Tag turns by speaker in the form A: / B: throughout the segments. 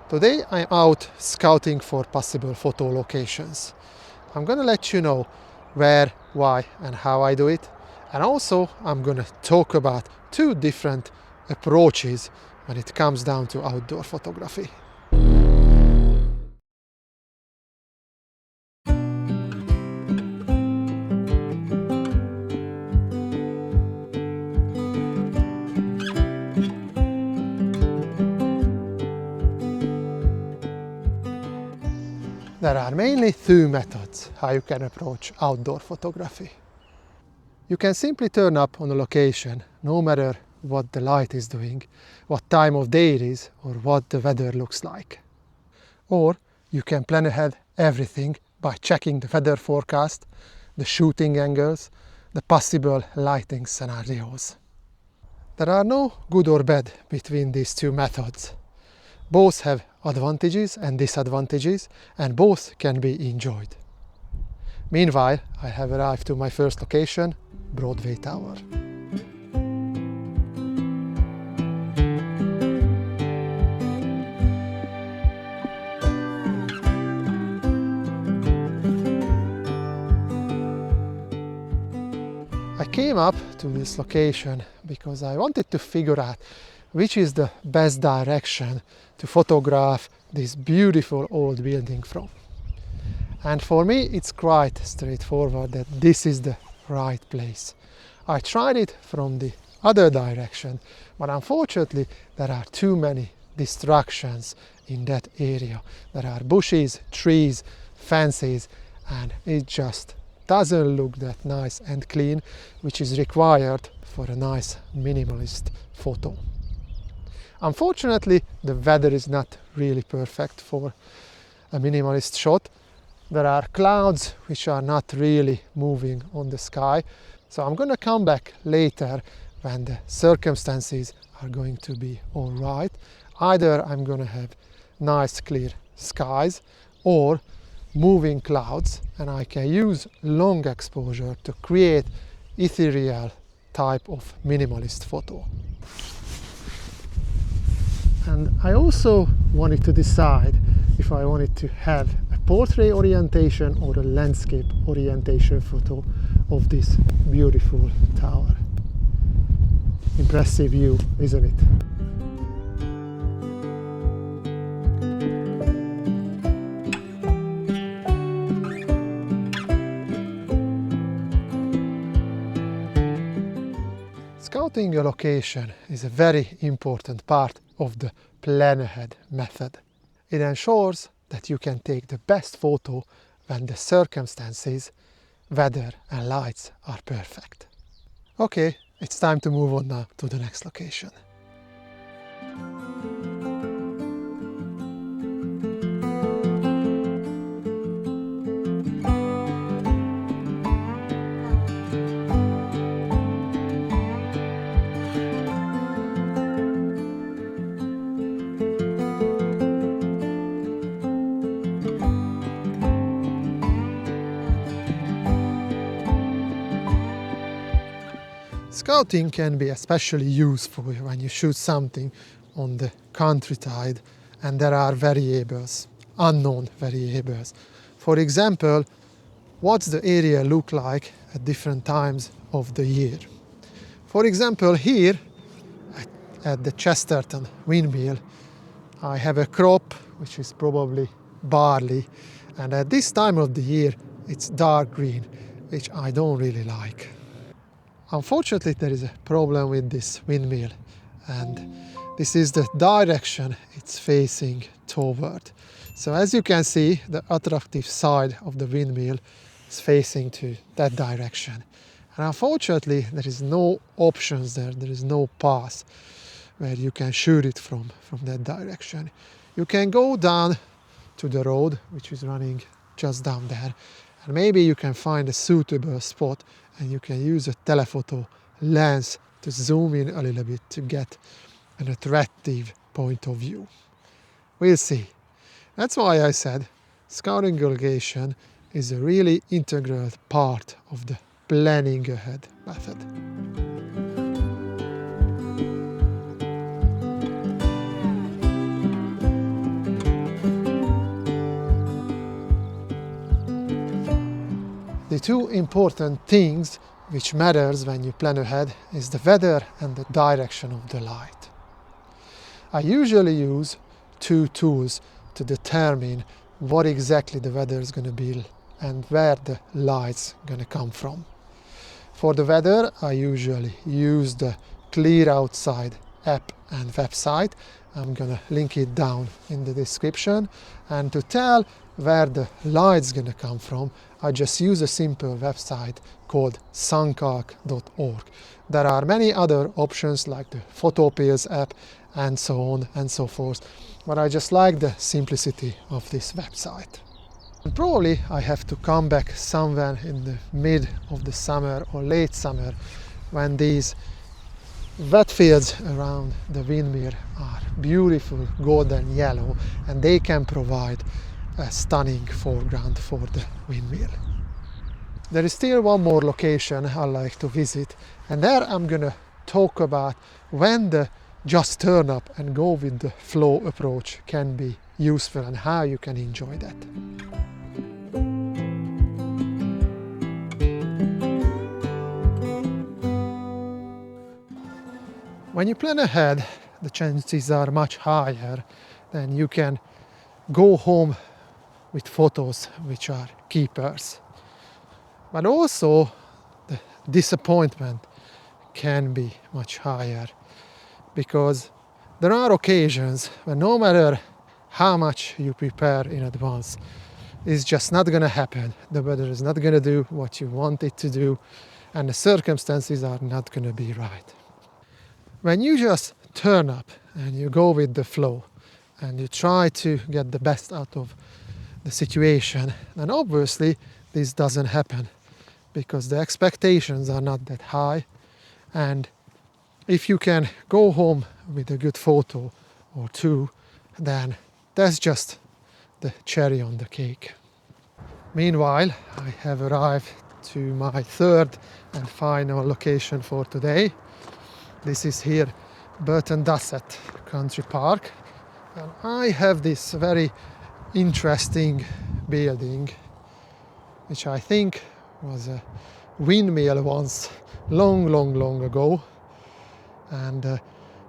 A: Today I'm out scouting for possible photo locations. I'm gonna let you know where, why and how I do it, and also I'm gonna talk about two different approaches when it comes down to outdoor photography. There are mainly two methods how you can approach outdoor photography. You can simply turn up on a location, no matter what the light is doing, what time of day it is, or what the weather looks like. Or you can plan ahead everything by checking the weather forecast, the shooting angles, the possible lighting scenarios. There are no good or bad between these two methods. Both have advantages and disadvantages, and both can be enjoyed. Meanwhile, I have arrived to my first location, Broadway Tower. I came up to this location because I wanted to figure out which is the best direction to photograph this beautiful old building from. And for me it's quite straightforward that this is the right place. I tried it from the other direction, but unfortunately there are too many distractions in that area. There are bushes, trees, fences, and it just doesn't look that nice and clean, which is required for a nice minimalist photo. Unfortunately, the weather is not really perfect for a minimalist shot. There are clouds which are not really moving on the sky, so I'm going to come back later when the circumstances are going to be all right. Either I'm going to have nice clear skies or moving clouds, and I can use long exposure to create ethereal type of minimalist photo. And I also wanted to decide if I wanted to have a portrait orientation or a landscape orientation photo of this beautiful tower. Impressive view, isn't it? Scouting a location is a very important part of the plan ahead method. It ensures that you can take the best photo when the circumstances, weather and lights are perfect. Okay, it's time to move on now to the next location. Scouting can be especially useful when you shoot something on the countryside and there are variables, unknown variables. For example, what's the area look like at different times of the year? For example, here at the Chesterton windmill, I have a crop which is probably barley, and at this time of the year it's dark green, which I don't really like. Unfortunately, there is a problem with this windmill, and this is the direction it's facing toward. So as you can see, the attractive side of the windmill is facing to that direction. And unfortunately, there is no options there, there is no path where you can shoot it from that direction. You can go down to the road, which is running just down there, and maybe you can find a suitable spot and you can use a telephoto lens to zoom in a little bit to get an attractive point of view. We'll see. That's why I said scouting a location is a really integral part of the planning ahead method. The two important things which matters when you plan ahead is the weather and the direction of the light. I usually use two tools to determine what exactly the weather is going to be and where the light's going to come from. For the weather, I usually use the Clear Outside app and website. I'm going to link it down in the description. And to tell where the light's going to come from, I just use a simple website called suncark.org. There are many other options like the Photopills app and so on and so forth, but I just like the simplicity of this website. And probably I have to come back somewhere in the mid of the summer or late summer when these wet fields around the windmill are beautiful golden yellow and they can provide a stunning foreground for the windmill. There is still one more location I like to visit, and there I'm gonna talk about when the just turn up and go with the flow approach can be useful and how you can enjoy that. When you plan ahead, the chances are much higher that you can go home with photos which are keepers. But also the disappointment can be much higher, because there are occasions when no matter how much you prepare in advance, it's just not going to happen. The weather is not going to do what you want it to do, and the circumstances are not going to be right. When you just turn up and you go with the flow and you try to get the best out of the situation, then obviously this doesn't happen because the expectations are not that high. And if you can go home with a good photo or two, then that's just the cherry on the cake. Meanwhile, I have arrived to my third and final location for today. This is here Burton Dussett Country Park. And I have this very interesting building, which I think was a windmill once, long ago. And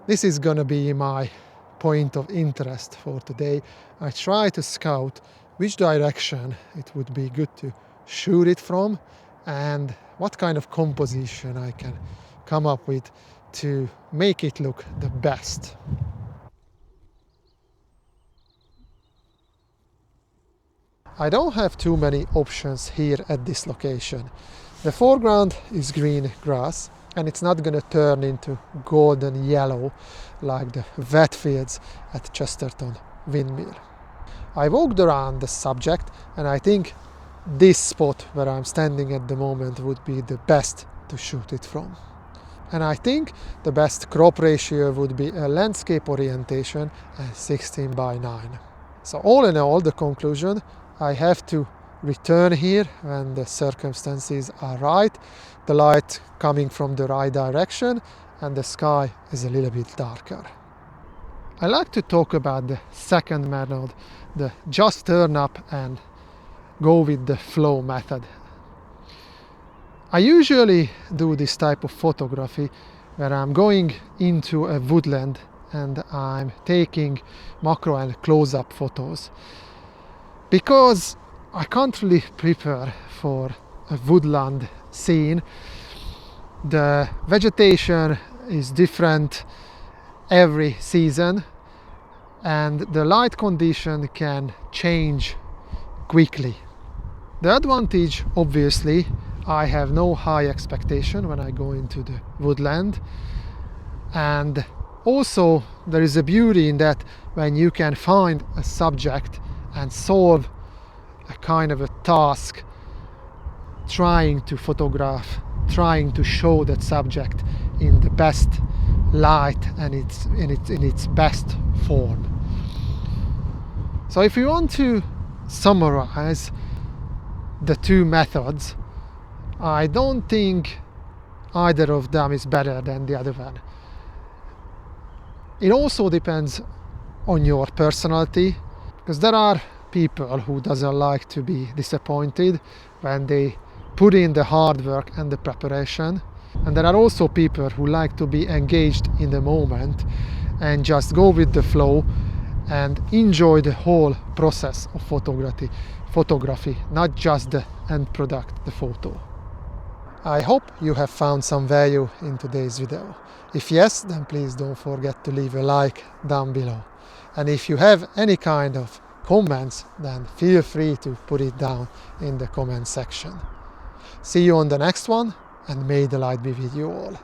A: this is gonna be my point of interest for today. I try to scout which direction it would be good to shoot it from and what kind of composition I can come up with to make it look the best. I don't have too many options here at this location. The foreground is green grass and it's not going to turn into golden yellow like the wet fields at Chesterton Windmill. I walked around the subject and I think this spot where I'm standing at the moment would be the best to shoot it from. And I think the best crop ratio would be a landscape orientation at 16:9. So all in all, the conclusion, I have to return here when the circumstances are right, the light coming from the right direction and the sky is a little bit darker. I like to talk about the second method, the just turn up and go with the flow method. I usually do this type of photography where I'm going into a woodland and I'm taking macro and close-up photos, because I can't really prepare for a woodland scene. The vegetation is different every season and the light condition can change quickly. The advantage, obviously, I have no high expectation when I go into the woodland, and also there is a beauty in that when you can find a subject and solve a kind of a task, trying to photograph, trying to show that subject in the best light and in its best form. So if you want to summarize the two methods, I don't think either of them is better than the other one. It also depends on your personality, because there are people who doesn't like to be disappointed when they put in the hard work and the preparation. And there are also people who like to be engaged in the moment and just go with the flow and enjoy the whole process of photography, not just the end product, the photo. I hope you have found some value in today's video. If yes, then please don't forget to leave a like down below. And if you have any kind of comments, then feel free to put it down in the comment section. See you on the next one, and may the light be with you all.